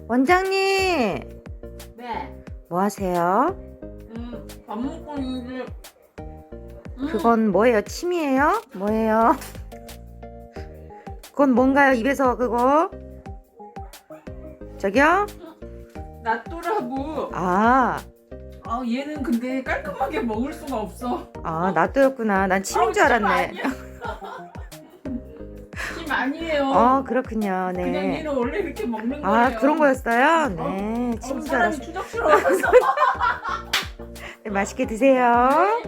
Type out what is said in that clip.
원장님, 네. 뭐 하세요? 밥 먹고 있는데. 그건 뭐예요? 침이에요? 뭐예요? 그건 뭔가요? 입에서 그거? 저기요? 낫또라고. 아, 얘는 근데 깔끔하게 먹을 수가 없어. 나또였구나. 난 침인 줄 알았네. 침 아니에요. 그렇군요. 그냥 네. 얘는 원래 이렇게 먹는 거예요. 그런 거였어요? 네, 침인 줄 사람이 알았어요. 추적스러워서. 네, 맛있게 드세요.